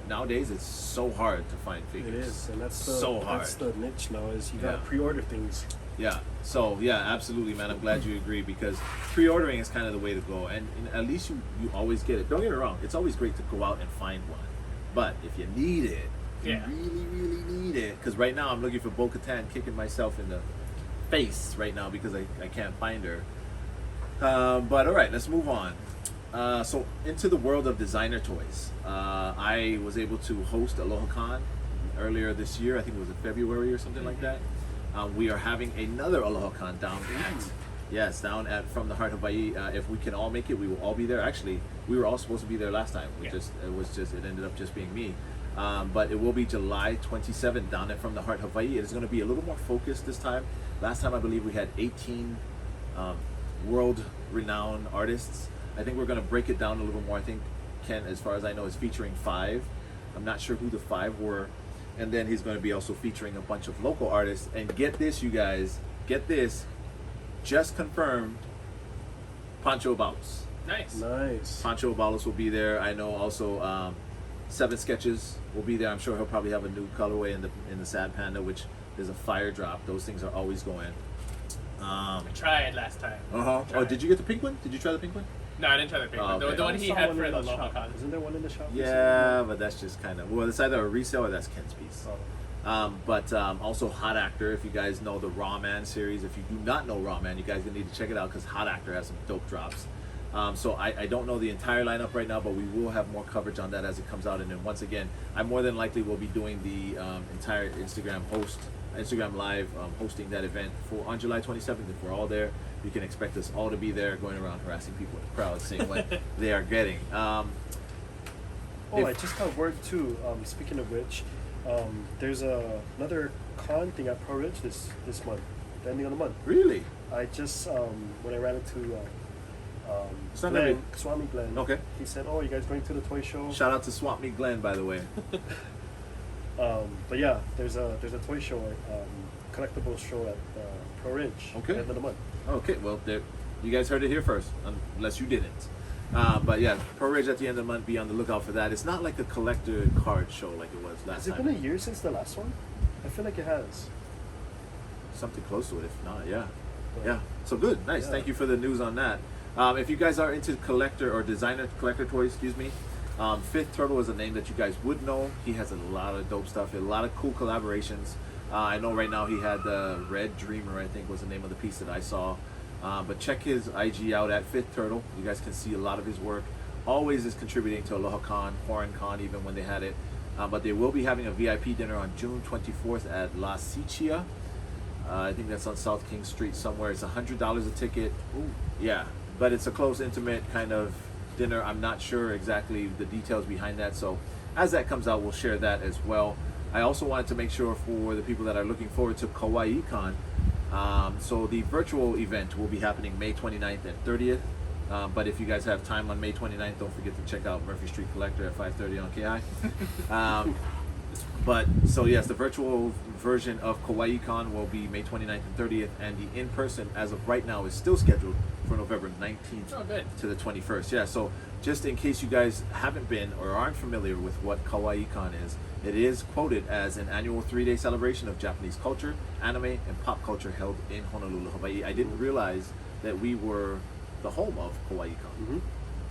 nowadays it's so hard to find figures. It is, and that's the niche now, is you gotta pre-order things. Yeah. So yeah, absolutely, man. I'm glad you agree, because pre-ordering is kind of the way to go, and at least you always get it. Don't get me wrong; it's always great to go out and find one, but if you need it, if you really, really need it, because right now I'm looking for Bo-Katan, kicking myself in the face right now because I can't find her. But all right, let's move on. So into the world of designer toys. I was able to host Aloha Con earlier this year. I think it was in February or something like that. We are having another Aloha Con down at from the Heart of Hawaii. If we can all make it, we will all be there. Actually, we were all supposed to be there last time. It ended up just being me. But it will be July 27th down at From the Heart Hawaii. It is going to be a little more focused this time. Last time I believe we had 18 world-renowned artists. I think we're going to break it down a little more. I think Ken, as far as I know, is featuring 5. I'm not sure who the 5 were. And then he's going to be also featuring a bunch of local artists. And get this, you guys, just confirmed, Pancho Balos. Nice. Pancho Balos will be there. I know also 7 Sketches will be there. I'm sure he'll probably have a new colorway in the Sad Panda, which is a fire drop. Those things are always going. I tried last time. Oh, did you get the pink one? Did you try the pink one? No, I didn't try the pink one. Okay. The one he had for the Aloha Con. Isn't there one in the shop? Yeah, but that's just kind of, it's either a resale or that's Ken's piece. But also Hot Actor, if you guys know the Raw Man series. If you do not know Raw Man, you guys need to check it out, because Hot Actor has some dope drops. So I don't know the entire lineup right now, but we will have more coverage on that as it comes out. And then once again, I more than likely will be doing the entire Instagram Live hosting that event on July 27th. If we're all there, you can expect us all to be there, going around harassing people in the crowd, seeing what they are getting. I just got word too. Speaking of which, there's another con thing at Pro Ridge this month, the ending of the month. Really? I just when I ran into Swami Glenn. Okay. He said, "Oh, you guys going to the toy show?" Shout out to Swap Me Glenn, by the way. But yeah, there's a toy show, collectibles show at Pro Ridge. Okay. End of the month. Okay, well, you guys heard it here first, unless you didn't. But yeah, Pro Ridge at the end of the month, be on the lookout for that. It's not like a collector card show like it was last time. Has it been a year since the last one? I feel like it has. Something close to it, if not, yeah. Yeah, so good, nice. Yeah. Thank you for the news on that. If you guys are into collector or designer collector toys, excuse me, Fifth Turtle is a name that you guys would know. He has a lot of dope stuff, a lot of cool collaborations. I know right now he had the Red Dreamer, I think was the name of the piece that I saw. But check his IG out at Fifth Turtle. You guys can see a lot of his work. Always is contributing to Aloha Con, Foreign Con, even when they had it. But they will be having a VIP dinner on June 24th at La Sichia. I think that's on South King Street somewhere. It's $100 a ticket. Ooh. Yeah, but it's a close, intimate kind of dinner. I'm not sure exactly the details behind that. So as that comes out, we'll share that as well. I also wanted to make sure for the people that are looking forward to Kawaii Con. So the virtual event will be happening May 29th and 30th. But if you guys have time on May 29th, don't forget to check out Murphy Street Collector at 5:30 on KI. But so yes, the virtual version of Kawaii Con will be May 29th and 30th, and the in-person as of right now is still scheduled for November 19th to the 21st. Yeah, so just in case you guys haven't been or aren't familiar with what Kawaii Con is, it is quoted as an annual 3-day celebration of Japanese culture, anime, and pop culture held in Honolulu, Hawaii. I didn't realize that we were the home of Kawaii Con. Mm-hmm.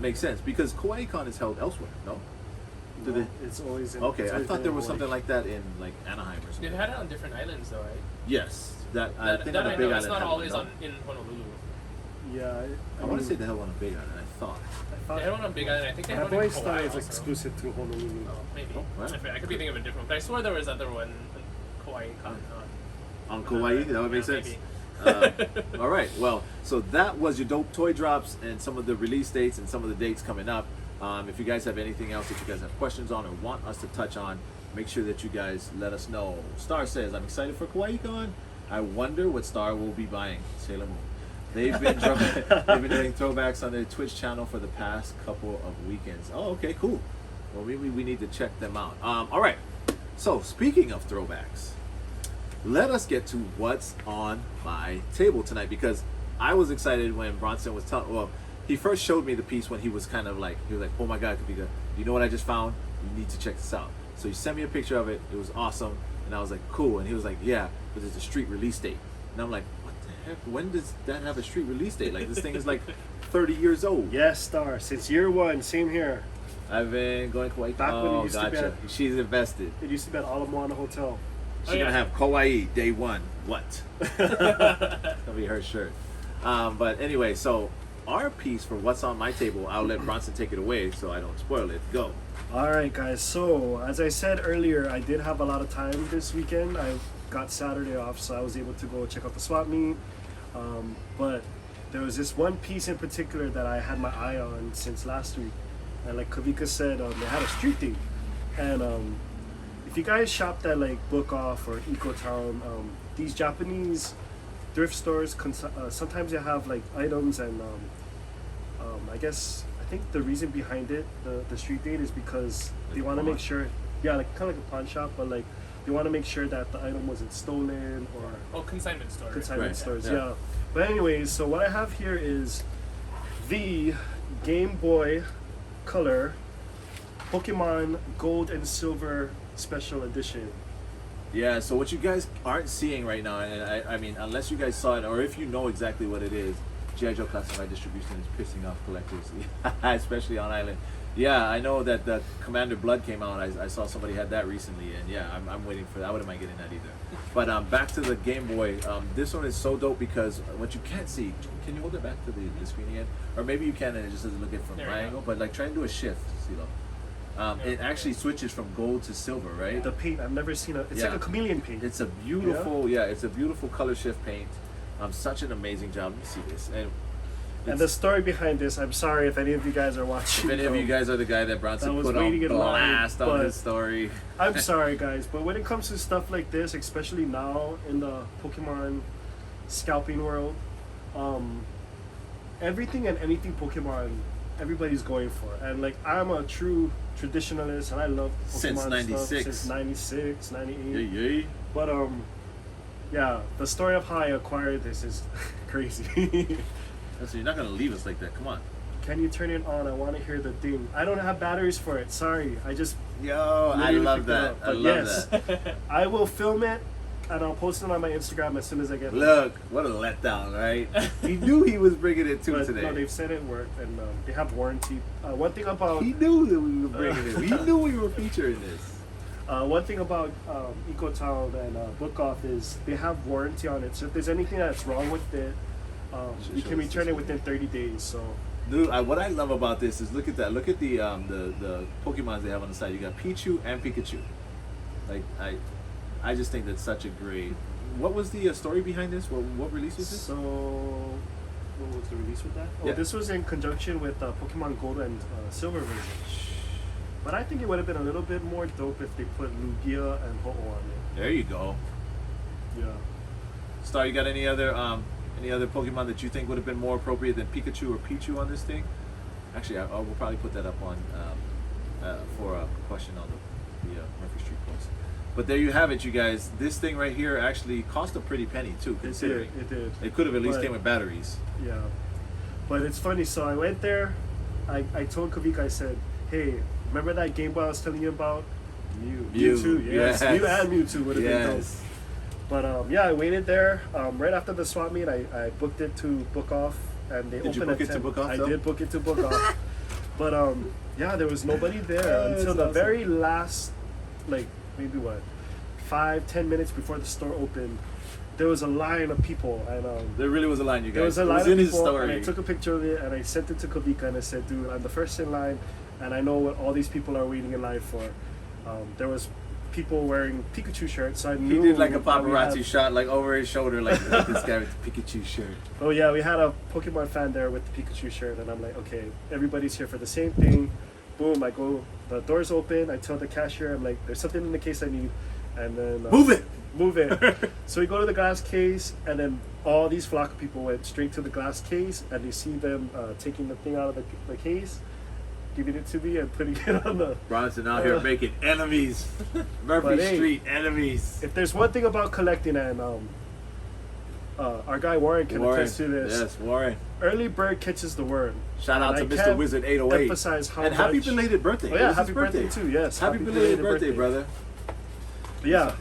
Makes sense, because Kawaii Con is held elsewhere, no? No, it's always in, Okay, it's I always thought been there in was Hawaii. something like that in like Anaheim or something. They've had it on different islands though, right? Yes, that I think on I a big know. island. It's not had always one, on in Honolulu. Yeah, I want to say they had one on Big Island. I thought. I They had one on Big Island. I think they had I've one in always thought Hawaii it was also. exclusive to Honolulu. Oh, maybe. Oh, right. I could be thinking of a different one, but I swear there was other one in Kawaii Con. On Kauai, that would make Yeah, sense. maybe. All right, well, so that was your dope toy drops and some of the release dates and some of the dates coming up. If you guys have anything else that you guys have questions on or want us to touch on, make sure that you guys let us know. Star says, I'm excited for Kawaii Con. I wonder what Star will be buying. Sailor Moon. They've been doing throwbacks on their Twitch channel for the past couple of weekends. Oh, okay, cool. Well, maybe we need to check them out. All right. So speaking of throwbacks, let us get to what's on my table tonight, because I was excited when Bronson was telling. Well, he first showed me the piece when he was kind of like, oh my God, Kapika, you know what I just found? You need to check this out. So he sent me a picture of it. It was awesome. And I was like, cool. And he was like, yeah, but there's a street release date. And I'm like, what the heck? When does that have a street release date? Like, this thing is like 30 years old. Yes, Star. Since year one, same here. I've been going to Kauai. Back when it Oh, used to be gotcha. at- She's invested. It used to be at Aloha Hotel. She's yeah. gonna have Kauai day one. What? That'll be her shirt. But anyway, so our piece for what's on my table, I'll let Bronson take it away so I don't spoil it. Go. All right, guys. So, as I said earlier, I did have a lot of time this weekend. I got Saturday off, so I was able to go check out the swap meet. But there was this one piece in particular that I had my eye on since last week. And like Kavika said, they had a street date. And if you guys shopped at like Book Off or Ecotown, these Japanese thrift stores, sometimes they have like items and I think the reason behind it, the street date, is because they want to make sure, yeah, like kind of like a pawn shop, but like they want to make sure that the item wasn't stolen or Oh, consignment store. consignment Right. stores, Yeah. yeah. But anyways, so what I have here is the Game Boy Color Pokemon Gold and Silver Special Edition. Yeah, so what you guys aren't seeing right now, and I mean, unless you guys saw it, or if you know exactly what it is, G.I. Joe Classified Distribution is pissing off collectors, especially on Island. Yeah, I know that the Commander Blood came out. I saw somebody had that recently, and yeah, I'm waiting for that. I wouldn't mind getting that either. But back to the Game Boy. This one is so dope because what you can't see, can you hold it back to the screen again? Or maybe you can and it just doesn't look it from There my you go. angle, but like try and do a shift, CeeLo. It actually switches from gold to silver, right? The paint, I've never seen it's Yeah. like a chameleon paint. It's a beautiful, it's a beautiful color shift paint. Such an amazing job. Let me see this. And the story behind this, I'm sorry if any of you guys are watching. If any of you guys are the guy that Bronson that was put on waiting in line, blast on but- his story. I'm sorry, guys, but when it comes to stuff like this, especially now in the Pokemon scalping world, everything and anything Pokemon, everybody's going for. And like, I'm a true traditionalist, and I love Pokemon Since stuff 96. since 96, 98. Yay, yay. But yeah, the story of how I acquired this is crazy. So you're not gonna leave us like that. Come on. Can you turn it on? I want to hear the ding. I don't have batteries for it. Sorry. I just Yo, I literally love picked it that. up. I But love yes, that. I will film it and I'll post it on my Instagram as soon as I get. Look, what a letdown, right? He knew he was bringing it But today. no, they've said it worked, and they have warranty. One thing about He knew that we were bringing it. He knew we were featuring this. one thing about EcoTown and Book Off is they have warranty on it. So if there's anything that's wrong with it, you can return it within 30 days. So Dude, what I love about this is look at that. Look at the Pokemons they have on the side. You got Pichu and Pikachu. Like I just think that's such a great. What was the story behind this? What release was this? So what was the release with that? Oh, Yeah. this was in conjunction with Pokemon Gold and Silver version. But I think it would have been a little bit more dope if they put Lugia and Ho-Oh on it. There you go. Yeah. Star, you got any other Pokemon that you think would have been more appropriate than Pikachu or Pichu on this thing? Actually, I will probably put that up on for a question on the Murphy Street post. But there you have it, you guys. This thing right here actually cost a pretty penny too, considering It did. it could have at least But- came with batteries. Yeah. But it's funny. So I went there. I told Kavika, I said, hey, remember that Game Boy I was telling you about? Mewtwo. Yes. Yes. Mew and Mewtwo would have been dope. Yes. But yeah, I waited there. Right after the swap meet, I booked it to Book Off, and they Did you opened book at it to 10. Book Off, I though? did book it to Book Off. But yeah, there was nobody there That's until the awesome. very last, like maybe 5-10 minutes before the store opened. There was a line of people, and There really was a line, you guys. there was a It line was of in his people, story. and I took a picture of it, and I sent it to Kavika, and I said, dude, I'm the first in line, and I know what all these people are waiting in line for. There was people wearing Pikachu shirts, so I He knew did like a that we paparazzi had- shot, like over his shoulder, like look at this guy with the Pikachu shirt. Oh yeah, we had a Pokemon fan there with the Pikachu shirt, and I'm like, okay, everybody's here for the same thing. Boom, I go, the doors open, I tell the cashier, I'm like, there's something in the case I need, and then Move it! move it. So we go to the glass case, and then all these flock of people went straight to the glass case, and you see them taking the thing out of the case, giving it to me, and putting it on the. Bronson out here making enemies. Murphy But hey, Street enemies. If there's one thing about collecting, and our guy Warren can Warren. attest to this, Yes, Warren. early bird catches the worm. Shout out to And I Mr. can't Wizard 808. emphasize how And happy much- belated birthday. Oh It yeah, was his happy birthday too. Yes, Happy belated birthday, brother. But yeah,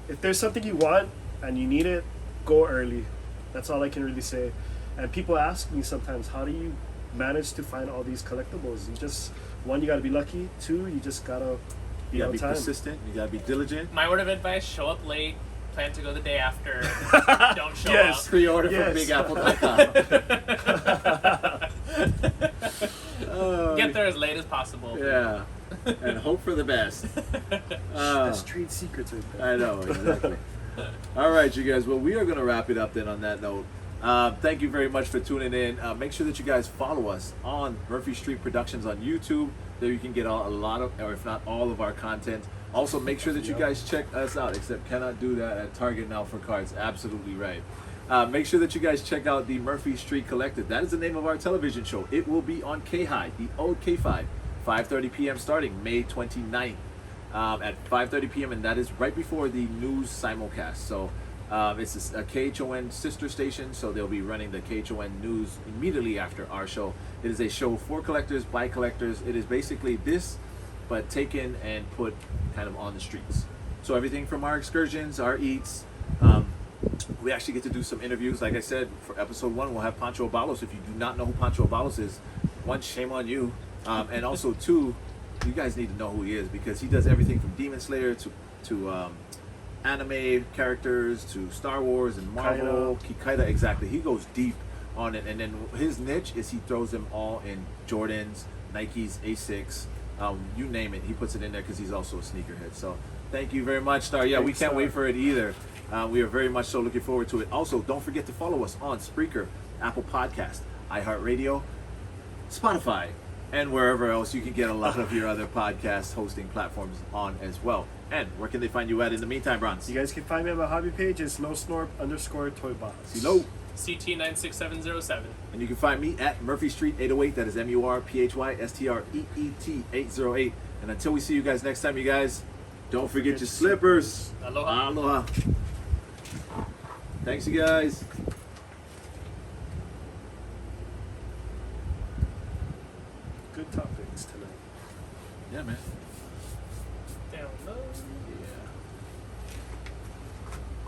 if there's something you want and you need it, go early. That's all I can really say. And people ask me sometimes, how do you manage to find all these collectibles? You just, one, you gotta be lucky. Two, you just gotta be You gotta on be time. persistent. You gotta be diligent. My word of advice: show up late. Plan to go the day after. Don't show Yes. up. Pre-order Yes. from BigApple.com. Get there as late as possible. Yeah. And hope for the best. That's trade secrets right there. I know, exactly. All right, you guys. Well, we are going to wrap it up then on that note. Thank you very much for tuning in. Make sure that you guys follow us on Murphy Street Productions on YouTube. There you can get a lot of, or if not all of our content. Also, make sure that you guys check us out, except cannot do that at Target now for cards. Absolutely right. Make sure that you guys check out the Murphy Street Collective. That is the name of our television show. It will be on K-High, the old K5, 5:30 p.m. starting May 29th at 5:30 p.m. And that is right before the news simulcast. So it's a KHON sister station, so they'll be running the KHON news immediately after our show. It is a show for collectors, by collectors. It is basically this, but taken and put kind of on the streets. So everything from our excursions, our eats, we actually get to do some interviews. Like I said, for episode 1, we'll have Pancho Abalos. If you do not know who Pancho Abalos is, 1, shame on you. And also 2, you guys need to know who he is, because he does everything from Demon Slayer to anime characters to Star Wars and Marvel. Kikaida, exactly. He goes deep on it. And then his niche is he throws them all in Jordans, Nikes, Asics, you name it. He puts it in there because he's also a sneakerhead. So thank you very much, Star. Yeah, we Thanks, can't Star. wait for it either. We are very much so looking forward to it. Also, don't forget to follow us on Spreaker, Apple Podcast, iHeartRadio, Spotify, and wherever else you can get a lot of your other podcast hosting platforms on as well. And where can they find you at in the meantime, Bronze? You guys can find me on my hobby page. It's nosnorp_toybox. CeeLo. CT96707. And you can find me at Murphy Street 808. That is MurphyStreet 808. And until we see you guys next time, you guys, don't forget your slippers. Aloha. Aloha. Thanks, you guys. Good topics tonight. Yeah, man. Download. Yeah.